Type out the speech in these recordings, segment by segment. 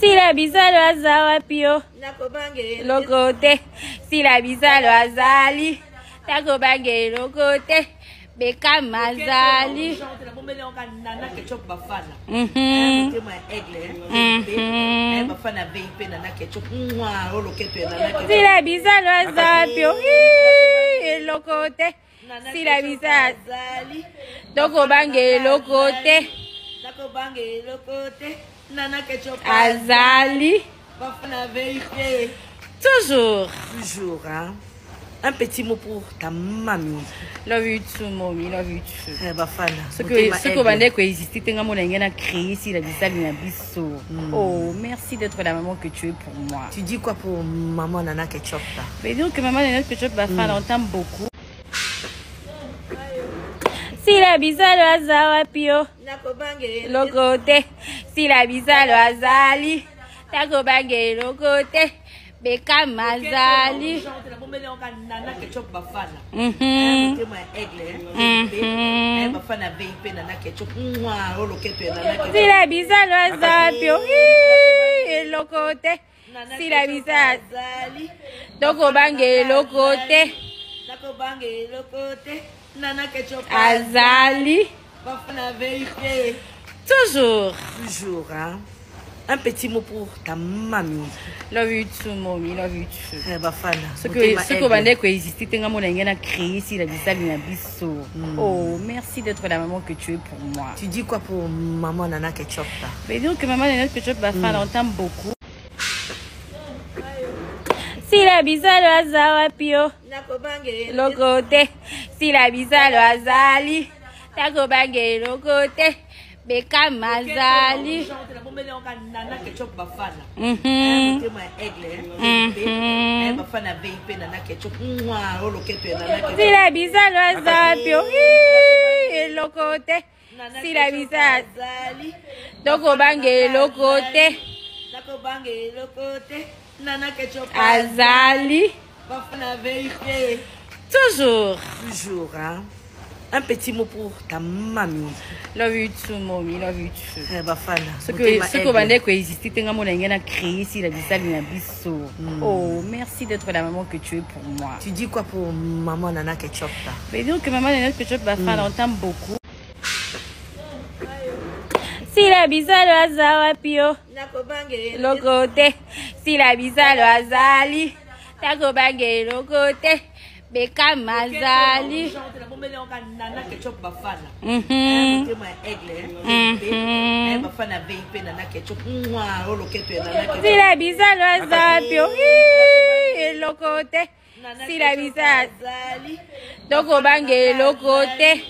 Si la bizarre azawa pio lokote. Si la bizarre azali takobange lokote. Beka mazali. Si la bizarre azawa pio lokote. Si la bizarre takobange lokote. Azali. Toujours. Toujours, hein. Un petit mot pour ta mamie. Love you too, mommy. Love you too. Ce que bandé ko exister tenga mona ngena créer si la bizarre na biso. Oh, merci d'être la maman que tu es pour moi. Tu dis quoi pour maman Nana Ketchup là? Mais donc que maman Nana Ketchup va faire longtemps beaucoup. Si la bizarre azawa pio lokote. Si la bizarre azali takobange lokote. Beka mazali. Si la bizarre azawa pio lokote. Si la bizarre takobange lokote. Azali. Toujours. Toujours, hein. Un petit mot pour ta mamie. Love you too, mommy. Love you too. Ce que bandé ko exister tenga mona ngena créer si la bizarre na biso. Oh, merci d'être la maman que tu es pour moi. Tu dis quoi pour maman Nana Ketchup là? Mais donc que maman Nana Ketchup va faire longtemps beaucoup. Si la bizarre azawa pio lokote. Si la bizarre azali takobange lokote. Beka mazali. Si la bizarre azawa pio lokote. Si la bizarre takobange lokote. Azali. Toujours. Toujours, hein. Un petit mot pour ta mamie. Love you too, mommy. Love you too. Ce que bandé ko exister tenga mona ngena créer si la bizarre na biso. Oh, merci d'être la maman que tu es pour moi. Tu dis quoi pour maman Nana Ketchup là? Mais donc que maman Nana Ketchup va faire longtemps beaucoup. Si la bizarre azawa pio lokote. Si la bizarre azali takobange lokote. Beka mazali. Si la bizarre azawa pio lokote. Si la bizarre takobange lokote.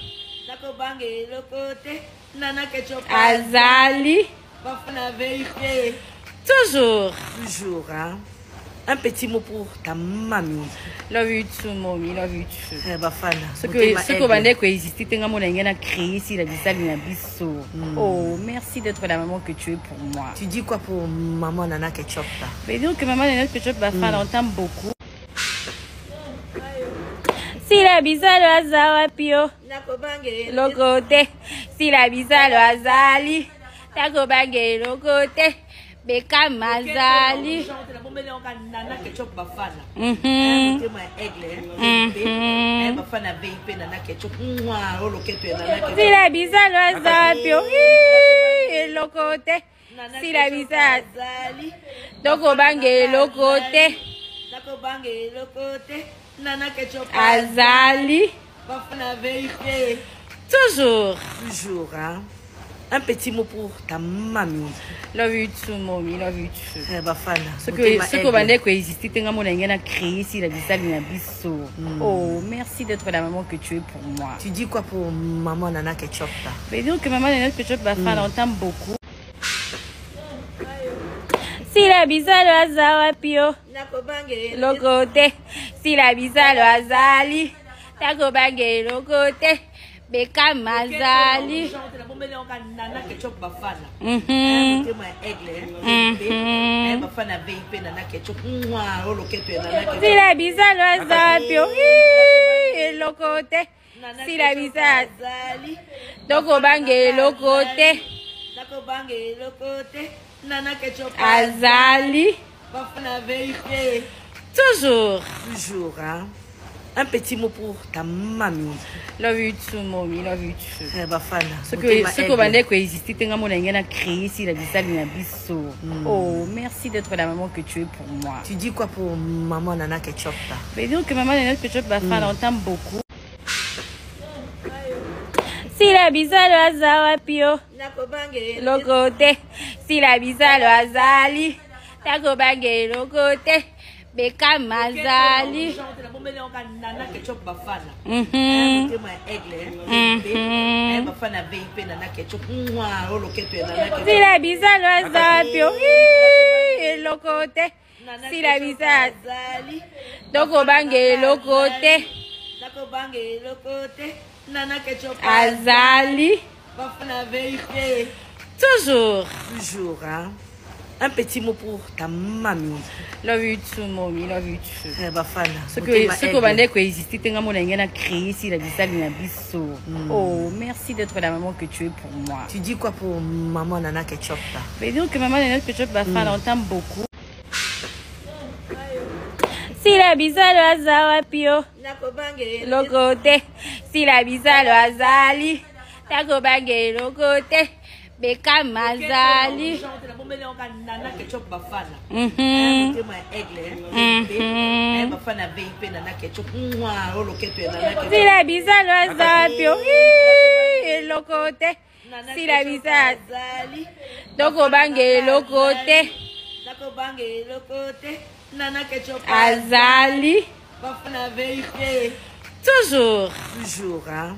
Azali. Toujours. Toujours, hein. Un petit mot pour ta mamie. Love you too, mommy. Love you too. Ce que bandé ko exister tenga mona ngena créer si la bizarre na biso. Oh, merci d'être la maman que tu es pour moi. Tu dis quoi pour maman Nana Ketchup là? Mais donc que maman Nana Ketchup va faire longtemps beaucoup. Si la bizarre azawa pio lokote. Si la bizarre azali takobange lokote. Beka mazali. Si la bizarre azawa pio lokote. Si la bizarre takobange lokote. Azali. Toujours. Toujours, hein. Un petit mot pour ta mamie. Love you too, mommy. Love you too. Ce que bandé ko exister tenga mona ngena créer si la bizarre na biso. Oh, merci d'être la maman que tu es pour moi. Tu dis quoi pour maman Nana Ketchup là? Mais donc que maman Nana Ketchup va faire longtemps beaucoup. Si la bizarre azawa pio lokote. Si la bizarre azali takobange lokote. Beka mazali. Si la bizarre azawa pio lokote. Si la bizarre takobange lokote. Nakobange le côté. Nana ketchup. Azali. Bafana vérité. Toujours. Toujours, hein. Un petit mot pour ta mamie. Love you too, mommy. Love you too. Bafana. Ce que bandé ko exister tenga mona ngena créer si la bisali na biso. Oh, merci d'être la maman que tu es pour moi. Tu dis quoi pour maman Nana Ketchup là? Mais donc que maman Nana Ketchup Bafana on t'aime beaucoup. Si la bisalo azawa pio. Nakobange Le côté. Si la bisalo azali. Nakobange le côté. Beka mazali. Nana Ketchup Bafana. Bafana VIP Nana Ketchup. Si la bisalo azawa pio. Le côté. Si la bisalo azali. Nakobange le côté. Nakobange le côté. Nana Ketchup Azali. Bafana vérité. Toujours. Toujours, hein. Un petit mot pour ta mamie. Love you too, mommy. Love you too. Bafana. Ce que bandé ko exister tenga mona ngena créer si la bisali na biso. Oh, merci d'être la maman que tu es pour moi. Tu dis quoi pour maman Nana Ketchup là? Mais donc que maman Nana Ketchup Bafana on t'aime beaucoup. Si la bisalo azawa pio. Nakobange Le côté. Si la bisalo azali. Nakobange le côté. Beka mazali. Nana Ketchup Bafana. Bafana VIP Nana Ketchup. Si la bisalo azawa pio. Le côté. Si la bisalo azali. Nakobange le côté. Nakobange le côté. Nana Ketchup Azali. Bafana vérité. Toujours. Toujours, hein.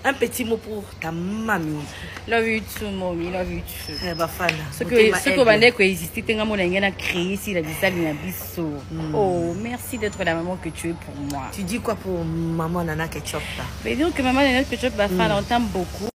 Un petit mot pour ta mamie. Love you too, mommy. Love you too. Bafana. Ce que bandé ko exister tenga mona ngena créer si la bisali na biso. Oh, merci d'être la maman que tu es pour moi. Tu dis quoi pour maman Nana Ketchup là? Mais donc que maman Nana Ketchup Bafana on t'aime beaucoup.